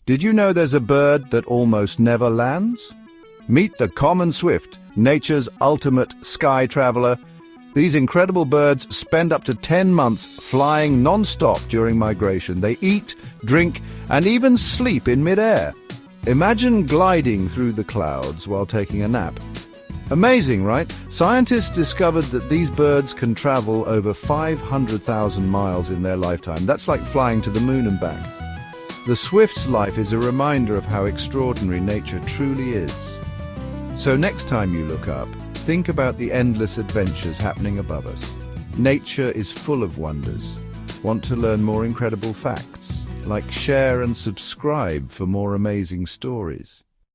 Did you know there's a bird that almost never lands? Meet the common swift, nature's ultimate sky traveler. These incredible birds spend up to 10 months flying non-stop during migration. They eat, drink, and even sleep in mid-air. Imagine gliding through the clouds while taking a nap. Amazing, right? Scientists discovered that these birds can travel over 500,000 miles in their lifetime. That's like flying to the moon and back. The swift's life is a reminder of how extraordinary nature truly is. So next time you look up, think about the endless adventures happening above us. Nature is full of wonders. Want to learn more incredible facts? Like, share and subscribe for more amazing stories.